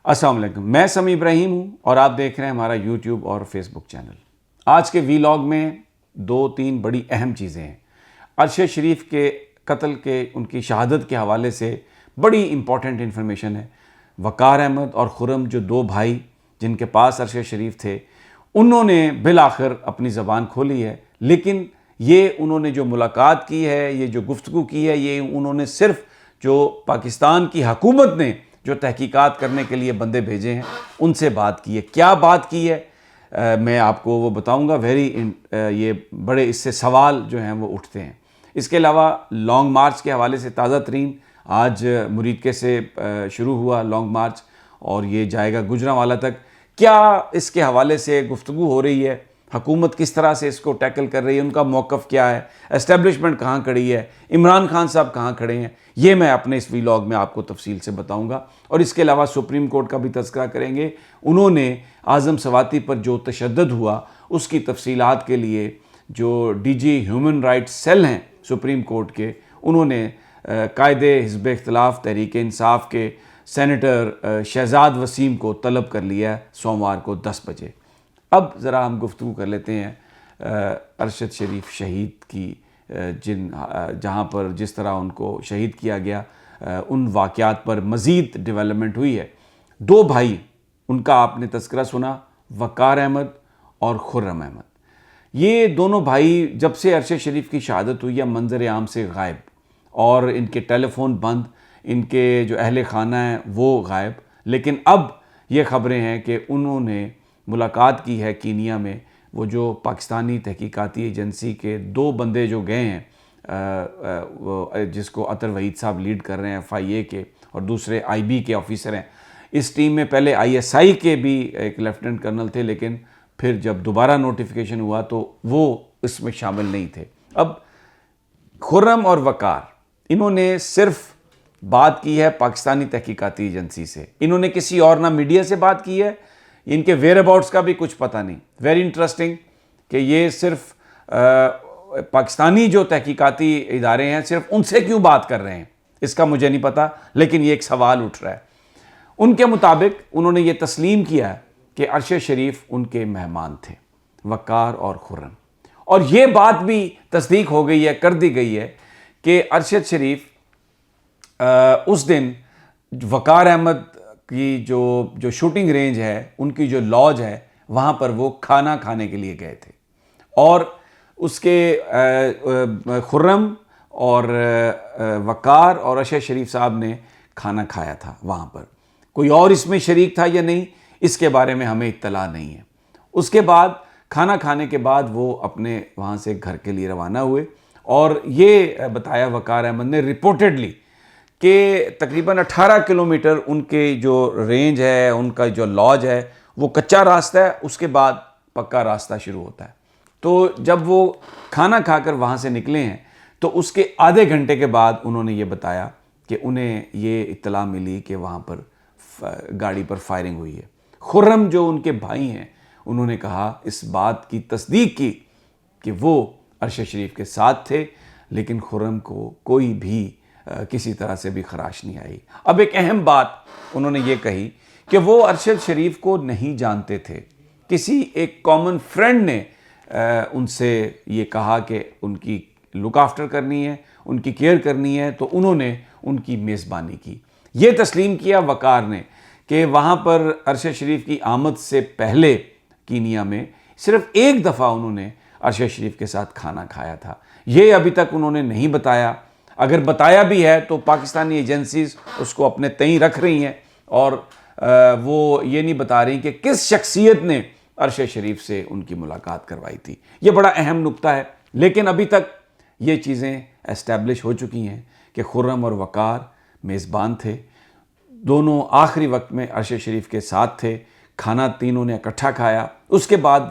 السلام علیکم، میں سمیع ابراہیم ہوں اور آپ دیکھ رہے ہیں ہمارا یوٹیوب اور فیس بک چینل۔ آج کے ویلاگ میں 2-3 بڑی اہم چیزیں ہیں۔ ارشد شریف کے قتل کے ان کی شہادت کے حوالے سے بڑی امپورٹنٹ انفارمیشن ہے۔ وقار احمد اور خرم جو 2 بھائی جن کے پاس ارشد شریف تھے، انہوں نے بالآخر اپنی زبان کھولی ہے، لیکن یہ انہوں نے جو ملاقات کی ہے، یہ جو گفتگو کی ہے، یہ انہوں نے صرف جو پاکستان کی حکومت نے جو تحقیقات کرنے کے لیے بندے بھیجے ہیں ان سے بات کی ہے۔ کیا بات کی ہے میں آپ کو وہ بتاؤں گا۔ یہ بڑے اس سے سوال جو ہیں وہ اٹھتے ہیں۔ اس کے علاوہ لانگ مارچ کے حوالے سے تازہ ترین آج مریدکے سے شروع ہوا لانگ مارچ اور یہ جائے گا گوجرانوالہ تک۔ کیا اس کے حوالے سے گفتگو ہو رہی ہے، حکومت کس طرح سے اس کو ٹیکل کر رہی ہے، ان کا موقف کیا ہے، اسٹیبلشمنٹ کہاں کھڑی ہے، عمران خان صاحب کہاں کھڑے ہیں، یہ میں اپنے اس ویلاگ میں آپ کو تفصیل سے بتاؤں گا۔ اور اس کے علاوہ سپریم کورٹ کا بھی تذکرہ کریں گے۔ انہوں نے اعظم سواتی پر جو تشدد ہوا اس کی تفصیلات کے لیے جو D G human rights cell ہیں سپریم کورٹ کے، انہوں نے قائد حزب اختلاف تحریک انصاف کے سینیٹر شہزاد وسیم کو طلب کر لیا سوموار کو 10 بجے۔ اب ذرا ہم گفتگو کر لیتے ہیں ارشد شریف شہید کی جہاں پر جس طرح ان کو شہید کیا گیا، ان واقعات پر مزید ڈیولپمنٹ ہوئی ہے۔ 2 بھائی ان کا آپ نے تذکرہ سنا، وقار احمد اور خرم احمد۔ یہ دونوں بھائی جب سے ارشد شریف کی شہادت ہوئی ہے منظر عام سے غائب، اور ان کے ٹیلی فون بند، ان کے جو اہل خانہ ہیں وہ غائب۔ لیکن اب یہ خبریں ہیں کہ انہوں نے ملاقات کی ہے کینیا میں۔ وہ جو پاکستانی تحقیقاتی ایجنسی کے 2 بندے جو گئے ہیں، جس کو عطر وحید صاحب لیڈ کر رہے ہیں FIA کے، اور دوسرے IB کے آفیسر ہیں۔ اس ٹیم میں پہلے ISI کے بھی ایک لیفٹیننٹ کرنل تھے، لیکن پھر جب دوبارہ نوٹیفیکیشن ہوا تو وہ اس میں شامل نہیں تھے۔ اب خرم اور وقار، انہوں نے صرف بات کی ہے پاکستانی تحقیقاتی ایجنسی سے، انہوں نے کسی اور نہ میڈیا سے بات کی ہے، ان کے ویئر اباؤٹس کا بھی کچھ پتہ نہیں۔ ویری انٹرسٹنگ کہ یہ صرف پاکستانی جو تحقیقاتی ادارے ہیں صرف ان سے کیوں بات کر رہے ہیں، اس کا مجھے نہیں پتا، لیکن یہ ایک سوال اٹھ رہا ہے۔ ان کے مطابق انہوں نے یہ تسلیم کیا ہے کہ ارشد شریف ان کے مہمان تھے، وقار اور خرم، اور یہ بات بھی تصدیق ہو گئی ہے، کر دی گئی ہے کہ ارشد شریف اس دن وقار احمد کی جو شوٹنگ رینج ہے، ان کی جو لاج ہے، وہاں پر وہ کھانا کھانے کے لیے گئے تھے، اور اس کے خرم اور وقار اور ارشد شریف صاحب نے کھانا کھایا تھا وہاں پر۔ کوئی اور اس میں شریک تھا یا نہیں، اس کے بارے میں ہمیں اطلاع نہیں ہے۔ اس کے بعد کھانا کھانے کے بعد وہ اپنے وہاں سے گھر کے لیے روانہ ہوئے، اور یہ بتایا وقار احمد نے ریپورٹڈلی کہ تقریباً 18 کلومیٹر ان کے جو رینج ہے، ان کا جو لاج ہے، وہ کچا راستہ ہے، اس کے بعد پکا راستہ شروع ہوتا ہے۔ تو جب وہ کھانا کھا کر وہاں سے نکلے ہیں تو اس کے آدھے گھنٹے کے بعد انہوں نے یہ بتایا کہ انہیں یہ اطلاع ملی کہ وہاں پر گاڑی پر فائرنگ ہوئی ہے۔ خرم جو ان کے بھائی ہیں، انہوں نے کہا، اس بات کی تصدیق کی کہ وہ ارشد شریف کے ساتھ تھے، لیکن خرم کو کوئی بھی کسی طرح سے بھی خراش نہیں آئی۔ اب ایک اہم بات انہوں نے یہ کہی کہ وہ ارشد شریف کو نہیں جانتے تھے، کسی ایک کامن فرینڈ نے ان سے یہ کہا کہ ان کی لک آفٹر کرنی ہے، ان کی کیئر کرنی ہے، تو انہوں نے ان کی میزبانی کی۔ یہ تسلیم کیا وقار نے کہ وہاں پر ارشد شریف کی آمد سے پہلے کینیا میں صرف ایک دفعہ انہوں نے ارشد شریف کے ساتھ کھانا کھایا تھا۔ یہ ابھی تک انہوں نے نہیں بتایا، اگر بتایا بھی ہے تو پاکستانی ایجنسیز اس کو اپنے تئیں رکھ رہی ہیں، اور وہ یہ نہیں بتا رہی کہ کس شخصیت نے ارشد شریف سے ان کی ملاقات کروائی تھی۔ یہ بڑا اہم نکتہ ہے، لیکن ابھی تک یہ چیزیں اسٹیبلش ہو چکی ہیں کہ خرم اور وقار میزبان تھے، دونوں آخری وقت میں ارشد شریف کے ساتھ تھے، کھانا تینوں نے اکٹھا کھایا۔ اس کے بعد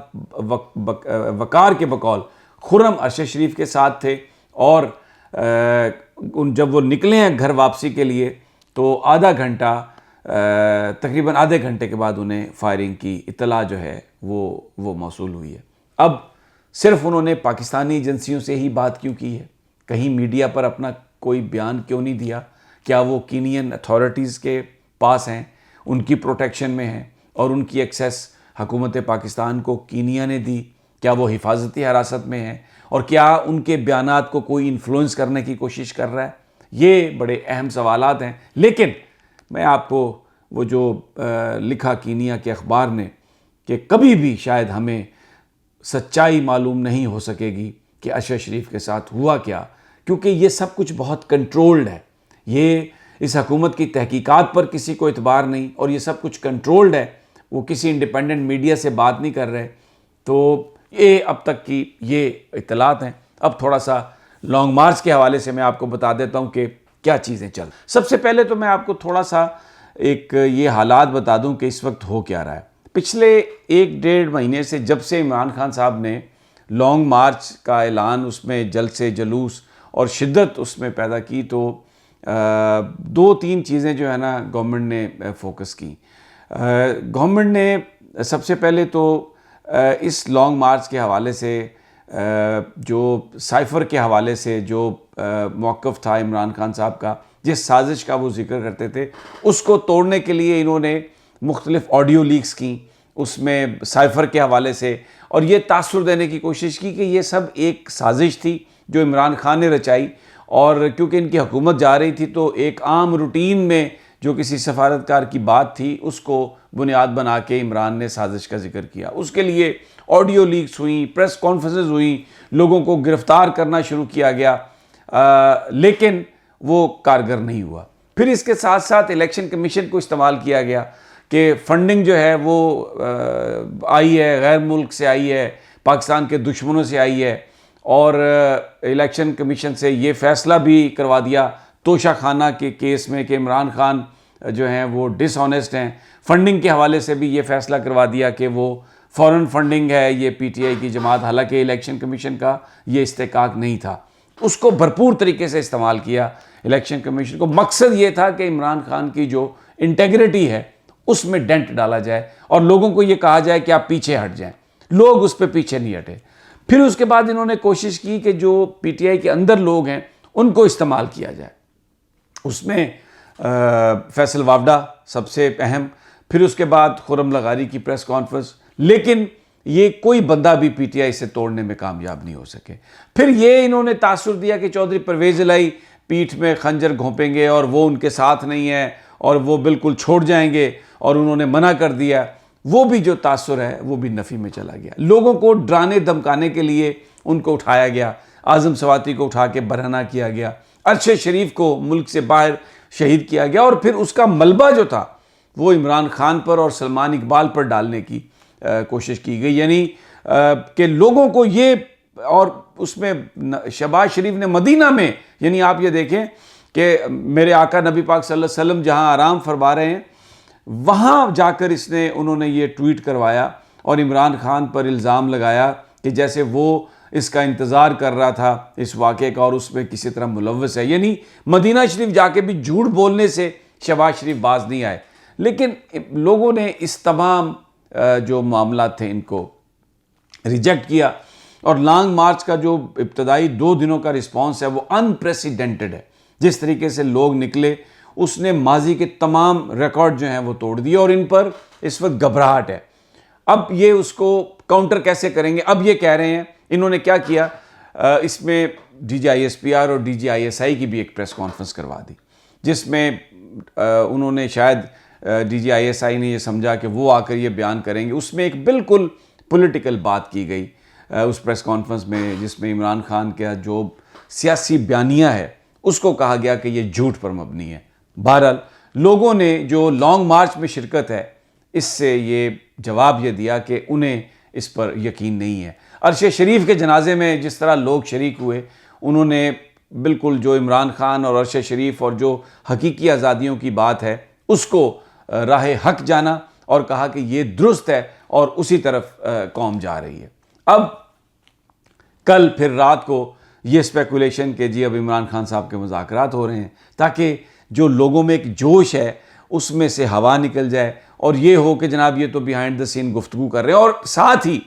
وقار کے بقول خرم ارشد شریف کے ساتھ تھے، اور جب وہ نکلے ہیں گھر واپسی کے لیے تو تقریباً آدھے گھنٹے کے بعد انہیں فائرنگ کی اطلاع جو ہے وہ موصول ہوئی ہے۔ اب صرف انہوں نے پاکستانی ایجنسیوں سے ہی بات کیوں کی ہے، کہیں میڈیا پر اپنا کوئی بیان کیوں نہیں دیا؟ کیا وہ کینین اتھارٹیز کے پاس ہیں؟ ان کی پروٹیکشن میں ہیں اور ان کی ایکسیس حکومت پاکستان کو کینیا نے دی؟ کیا وہ حفاظتی حراست میں ہیں؟ اور کیا ان کے بیانات کو کوئی انفلوئنس کرنے کی کوشش کر رہا ہے؟ یہ بڑے اہم سوالات ہیں. لیکن میں آپ کو وہ جو لکھا کینیا کے اخبار نے کہ کبھی بھی شاید ہمیں سچائی معلوم نہیں ہو سکے گی کہ ارشد شریف کے ساتھ ہوا کیا، کیونکہ یہ سب کچھ بہت کنٹرولڈ ہے. یہ اس حکومت کی تحقیقات پر کسی کو اعتبار نہیں اور یہ سب کچھ کنٹرولڈ ہے. وہ کسی انڈیپینڈنٹ میڈیا سے بات نہیں کر رہے. تو یہ اب تک کی یہ اطلاعات ہیں. اب تھوڑا سا لانگ مارچ کے حوالے سے میں آپ کو بتا دیتا ہوں کہ کیا چیزیں چل. سب سے پہلے تو میں آپ کو تھوڑا سا ایک یہ حالات بتا دوں کہ اس وقت ہو کیا رہا ہے. پچھلے 1-1.5 مہینے سے جب سے عمران خان صاحب نے لانگ مارچ کا اعلان، اس میں جلسے جلوس اور شدت اس میں پیدا کی، تو 2-3 چیزیں جو ہے نا گورنمنٹ نے فوکس کی. گورنمنٹ نے سب سے پہلے تو اس لانگ مارچ کے حوالے سے جو سائفر کے حوالے سے جو موقف تھا عمران خان صاحب کا، جس سازش کا وہ ذکر کرتے تھے، اس کو توڑنے کے لیے انہوں نے مختلف آڈیو لیکس کی اس میں سائفر کے حوالے سے، اور یہ تاثر دینے کی کوشش کی کہ یہ سب ایک سازش تھی جو عمران خان نے رچائی. اور کیونکہ ان کی حکومت جا رہی تھی تو ایک عام روٹین میں جو کسی سفارتکار کی بات تھی اس کو بنیاد بنا کے عمران نے سازش کا ذکر کیا. اس کے لیے آڈیو لیکس ہوئیں، پریس کانفرنسز ہوئیں، لوگوں کو گرفتار کرنا شروع کیا گیا، لیکن وہ کارگر نہیں ہوا. پھر اس کے ساتھ ساتھ الیکشن کمیشن کو استعمال کیا گیا کہ فنڈنگ جو ہے وہ آئی ہے، غیر ملک سے آئی ہے، پاکستان کے دشمنوں سے آئی ہے. اور الیکشن کمیشن سے یہ فیصلہ بھی کروا دیا توشہ خانہ کے کیس میں کہ عمران خان جو ہیں وہ ڈس آنیسٹ ہیں. فنڈنگ کے حوالے سے بھی یہ فیصلہ کروا دیا کہ وہ فورن فنڈنگ ہے یہ پی ٹی آئی کی جماعت، حالانکہ الیکشن کمیشن کا یہ استحقاق نہیں تھا. اس کو بھرپور طریقے سے استعمال کیا الیکشن کمیشن کو. مقصد یہ تھا کہ عمران خان کی جو انٹیگریٹی ہے اس میں ڈینٹ ڈالا جائے اور لوگوں کو یہ کہا جائے کہ آپ پیچھے ہٹ جائیں. لوگ اس پہ پیچھے نہیں ہٹے. پھر اس کے بعد انہوں نے کوشش کی کہ جو پی ٹی آئی کے اندر لوگ ہیں ان کو استعمال کیا جائے. اس میں فیصل وابڈا سب سے اہم، پھر اس کے بعد خرم لغاری کی پریس کانفرنس. لیکن یہ کوئی بندہ بھی پی ٹی آئی سے توڑنے میں کامیاب نہیں ہو سکے. پھر یہ انہوں نے تاثر دیا کہ چودھری پرویز الہی پیٹھ میں خنجر گھونپیں گے اور وہ ان کے ساتھ نہیں ہے اور وہ بالکل چھوڑ جائیں گے، اور انہوں نے منع کر دیا. وہ بھی جو تاثر ہے وہ بھی نفی میں چلا گیا. لوگوں کو ڈرانے دھمکانے کے لیے ان کو اٹھایا گیا. اعظم سواتی کو اٹھا کے برہنہ کیا گیا. ارشد شریف کو ملک سے باہر شہید کیا گیا. اور پھر اس کا ملبہ جو تھا وہ عمران خان پر اور سلمان اقبال پر ڈالنے کی کوشش کی گئی. یعنی کہ لوگوں کو یہ، اور اس میں شہباز شریف نے مدینہ میں، یعنی آپ یہ دیکھیں کہ میرے آقا نبی پاک صلی اللہ علیہ وسلم جہاں آرام فرما رہے ہیں وہاں جا کر انہوں نے یہ ٹویٹ کروایا اور عمران خان پر الزام لگایا کہ جیسے وہ اس کا انتظار کر رہا تھا اس واقعے کا اور اس میں کسی طرح ملوث ہے. یعنی مدینہ شریف جا کے بھی جھوٹ بولنے سے شہباز شریف باز نہیں آئے. لیکن لوگوں نے اس تمام جو معاملات تھے ان کو ریجیکٹ کیا، اور لانگ مارچ کا جو ابتدائی 2 دنوں کا رسپانس ہے وہ انپریسیڈنٹڈ ہے. جس طریقے سے لوگ نکلے اس نے ماضی کے تمام ریکارڈ جو ہیں وہ توڑ دیے، اور ان پر اس وقت گھبراہٹ ہے. اب یہ اس کو کاؤنٹر کیسے کریں گے؟ اب یہ کہہ رہے ہیں، انہوں نے کیا کیا، اس میں D G I S P R اور D G I S I کی بھی ایک پریس کانفرنس کروا دی، جس میں انہوں نے شاید ڈی جی آئی ایس آئی نے یہ سمجھا کہ وہ آ کر یہ بیان کریں گے. اس میں ایک بالکل پولیٹیکل بات کی گئی اس پریس کانفرنس میں، جس میں عمران خان کا جو سیاسی بیانیہ ہے اس کو کہا گیا کہ یہ جھوٹ پر مبنی ہے. بہرحال لوگوں نے جو لانگ مارچ میں شرکت ہے اس سے یہ جواب یہ دیا کہ انہیں اس پر یقین نہیں ہے. ارشد شریف کے جنازے میں جس طرح لوگ شریک ہوئے، انہوں نے بالکل جو عمران خان اور ارشد شریف اور جو حقیقی آزادیوں کی بات ہے اس کو راہ حق جانا اور کہا کہ یہ درست ہے اور اسی طرف قوم جا رہی ہے. اب کل پھر رات کو یہ سپیکولیشن کہ جی اب عمران خان صاحب کے مذاکرات ہو رہے ہیں تاکہ جو لوگوں میں ایک جوش ہے اس میں سے ہوا نکل جائے اور یہ ہو کہ جناب یہ تو بیہائنڈ دا سین گفتگو کر رہے ہیں. اور ساتھ ہی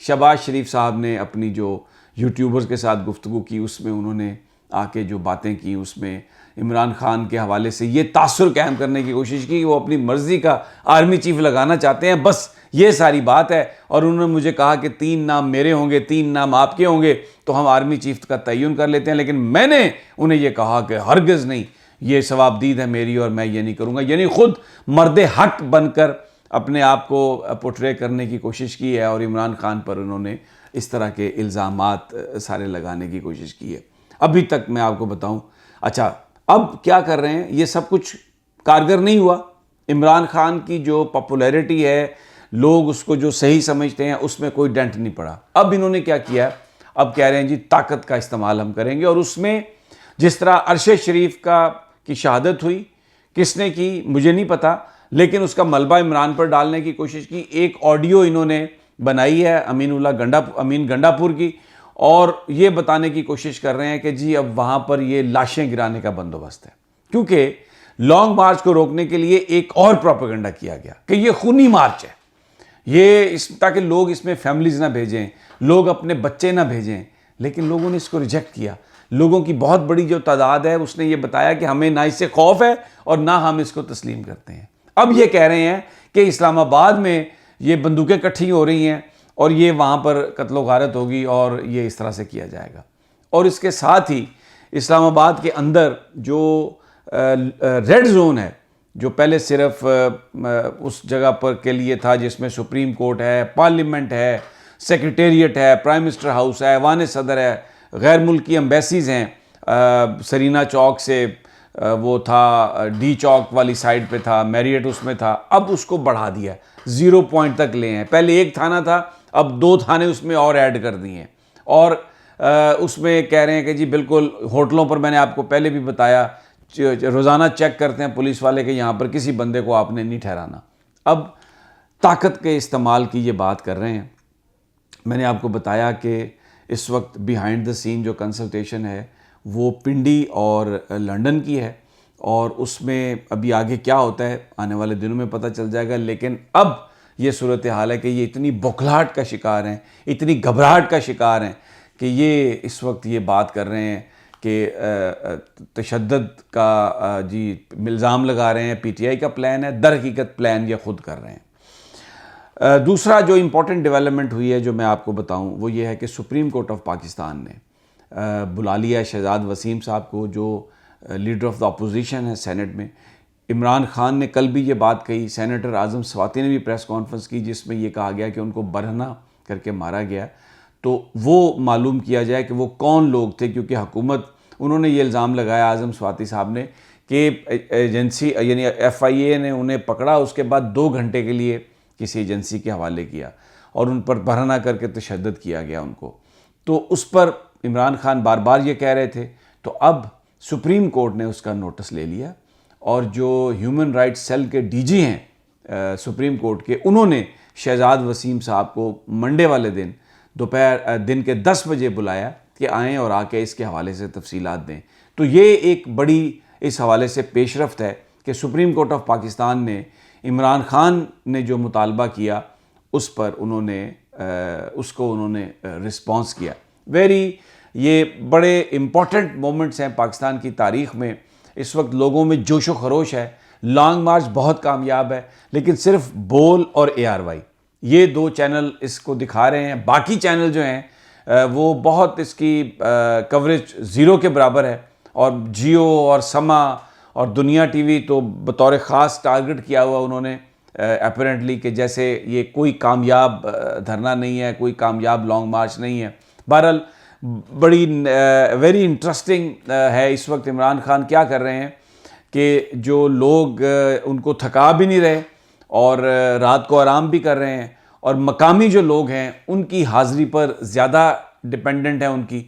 شہباز شریف صاحب نے اپنی جو یوٹیوبرز کے ساتھ گفتگو کی اس میں انہوں نے آ کے جو باتیں کی اس میں عمران خان کے حوالے سے یہ تاثر قائم کرنے کی کوشش کی کہ وہ اپنی مرضی کا آرمی چیف لگانا چاہتے ہیں، بس یہ ساری بات ہے. اور انہوں نے مجھے کہا کہ 3 نام میرے ہوں گے، 3 نام آپ کے ہوں گے، تو ہم آرمی چیف کا تعین کر لیتے ہیں. لیکن میں نے انہیں یہ کہا کہ ہرگز نہیں، یہ ثوابدید ہے میری اور میں یہ نہیں کروں گا. یعنی خود مرد حق بن کر اپنے آپ کو پورٹرے کرنے کی کوشش کی ہے، اور عمران خان پر انہوں نے اس طرح کے الزامات سارے لگانے کی کوشش کی ہے. ابھی تک میں آپ کو بتاؤں. اچھا اب کیا کر رہے ہیں؟ یہ سب کچھ کارگر نہیں ہوا. عمران خان کی جو پاپولیرٹی ہے، لوگ اس کو جو صحیح سمجھتے ہیں، اس میں کوئی ڈنٹ نہیں پڑا. اب انہوں نے کیا کیا؟ اب کہہ رہے ہیں جی طاقت کا استعمال ہم کریں گے. اور اس میں جس طرح عرش شریف کی شہادت ہوئی، کس نے کی مجھے نہیں پتا، لیکن اس کا ملبہ عمران پر ڈالنے کی کوشش کی. ایک آڈیو انہوں نے بنائی ہے امین گنڈا پور کی، اور یہ بتانے کی کوشش کر رہے ہیں کہ جی اب وہاں پر یہ لاشیں گرانے کا بندوبست ہے. کیونکہ لانگ مارچ کو روکنے کے لیے ایک اور پروپیگنڈا کیا گیا کہ یہ خونی مارچ ہے، تاکہ لوگ اس میں فیملیز نہ بھیجیں، لوگ اپنے بچے نہ بھیجیں. لیکن لوگوں نے اس کو ریجیکٹ کیا. لوگوں کی بہت بڑی جو تعداد ہے اس نے یہ بتایا کہ ہمیں نہ اس سے خوف ہے اور نہ ہم اس کو تسلیم کرتے ہیں. اب یہ کہہ رہے ہیں کہ اسلام آباد میں یہ بندوقیں کٹھی ہو رہی ہیں اور یہ وہاں پر قتل و غارت ہوگی اور یہ اس طرح سے کیا جائے گا. اور اس کے ساتھ ہی اسلام آباد کے اندر جو ریڈ زون ہے، جو پہلے صرف اس جگہ پر کے لیے تھا جس میں سپریم کورٹ ہے، پارلیمنٹ ہے، سیکریٹریٹ ہے، پرائم منسٹر ہاؤس ہے، ایوان صدر ہے، غیر ملکی ایمبیسیز ہیں، سرینا چوک سے وہ تھا، ڈی چوک والی سائڈ پہ تھا، میریٹ اس میں تھا. اب اس کو بڑھا دیا ہے، 0 پوائنٹ تک لے ہیں. پہلے 1 تھانہ تھا، اب 2 تھانے اس میں اور ایڈ کر دیے ہیں. اور اس میں کہہ رہے ہیں کہ جی بالکل ہوٹلوں پر، میں نے آپ کو پہلے بھی بتایا، روزانہ چیک کرتے ہیں پولیس والے کہ یہاں پر کسی بندے کو آپ نے نہیں ٹھہرانا. اب طاقت کے استعمال کی یہ بات کر رہے ہیں. میں نے آپ کو بتایا کہ اس وقت بیہائنڈ دا سین جو کنسلٹیشن ہے وہ پنڈی اور لنڈن کی ہے، اور اس میں ابھی آگے کیا ہوتا ہے آنے والے دنوں میں پتہ چل جائے گا. لیکن اب یہ صورتحال ہے کہ یہ اتنی بوکھلاہٹ کا شکار ہیں، اتنی گھبراہٹ کا شکار ہیں کہ یہ اس وقت یہ بات کر رہے ہیں کہ تشدد کا جی الزام لگا رہے ہیں پی ٹی آئی کا پلان ہے، در حقیقت پلان یہ خود کر رہے ہیں. دوسرا جو امپورٹنٹ ڈیولپمنٹ ہوئی ہے جو میں آپ کو بتاؤں وہ یہ ہے کہ سپریم کورٹ آف پاکستان نے بلا لیا شہزاد وسیم صاحب کو، جو لیڈر آف دا اپوزیشن ہے سینٹ میں. عمران خان نے کل بھی یہ بات کہی، سینیٹر اعظم سواتی نے بھی پریس کانفرنس کی جس میں یہ کہا گیا کہ ان کو برہنہ کر کے مارا گیا. تو وہ معلوم کیا جائے کہ وہ کون لوگ تھے، کیونکہ حکومت، انہوں نے یہ الزام لگایا اعظم سواتی صاحب نے کہ ایجنسی یعنی ایف آئی اے نے انہیں پکڑا، اس کے بعد 2 گھنٹے کے لیے کسی ایجنسی کے حوالے کیا اور ان پر برہنہ کر کے تشدد کیا گیا ان کو. تو اس پر عمران خان بار بار یہ کہہ رہے تھے. تو اب سپریم کورٹ نے اس کا نوٹس لے لیا، اور جو ہیومن رائٹس سیل کے ڈی جی ہیں سپریم کورٹ کے، انہوں نے شہزاد وسیم صاحب کو منڈے والے دن دوپہر دن کے 10 بجے بلایا کہ آئیں اور آ کے اس کے حوالے سے تفصیلات دیں. تو یہ ایک بڑی اس حوالے سے پیش رفت ہے کہ سپریم کورٹ آف پاکستان نے عمران خان نے جو مطالبہ کیا اس پر انہوں نے رسپانس کیا. یہ بڑے امپورٹنٹ مومنٹس ہیں پاکستان کی تاریخ میں. اس وقت لوگوں میں جوش و خروش ہے. لانگ مارچ بہت کامیاب ہے، لیکن صرف بول اور ARY یہ 2 چینل اس کو دکھا رہے ہیں. باقی چینل جو ہیں وہ بہت اس کی کوریج 0 کے برابر ہے. اور جیو اور سما اور دنیا ٹی وی تو بطور خاص ٹارگٹ کیا ہوا انہوں نے اپیرنٹلی کہ جیسے یہ کوئی کامیاب دھرنا نہیں ہے، کوئی کامیاب لانگ مارچ نہیں ہے. بہرحال بڑی ویری انٹرسٹنگ ہے اس وقت عمران خان کیا کر رہے ہیں کہ جو لوگ ان کو تھکا بھی نہیں رہے اور رات کو آرام بھی کر رہے ہیں، اور مقامی جو لوگ ہیں ان کی حاضری پر زیادہ ڈیپینڈنٹ ہے، ان کی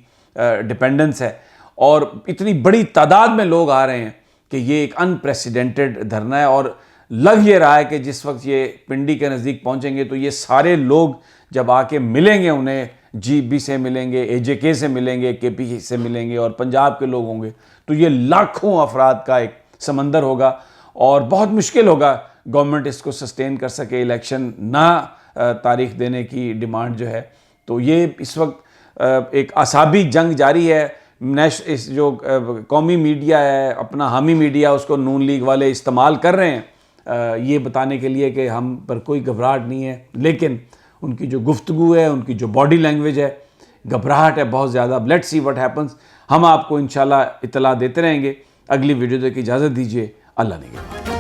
ڈیپینڈنس ہے. اور اتنی بڑی تعداد میں لوگ آ رہے ہیں کہ یہ ایک انپریسیڈنٹڈ دھرنا ہے. اور لگ یہ رہا ہے کہ جس وقت یہ پنڈی کے نزدیک پہنچیں گے تو یہ سارے لوگ جب آ کے ملیں گے، انہیں جی بی سے ملیں گے، AJK سے ملیں گے، KP سے ملیں گے اور پنجاب کے لوگ ہوں گے، تو یہ لاکھوں افراد کا ایک سمندر ہوگا اور بہت مشکل ہوگا گورنمنٹ اس کو سسٹین کر سکے. الیکشن نہ تاریخ دینے کی ڈیمانڈ جو ہے، تو یہ اس وقت ایک اعصابی جنگ جاری ہے. اس جو قومی میڈیا ہے، اپنا حامی میڈیا، اس کو نون لیگ والے استعمال کر رہے ہیں یہ بتانے کے لیے کہ ہم پر کوئی گھبراہٹ نہیں ہے، لیکن ان کی جو گفتگو ہے، ان کی جو باڈی لینگویج ہے، گھبراہٹ ہے بہت زیادہ. Let's see what happens. ہم آپ کو انشاءاللہ اطلاع دیتے رہیں گے. اگلی ویڈیو تک اجازت دیجیے. اللہ نگہبان.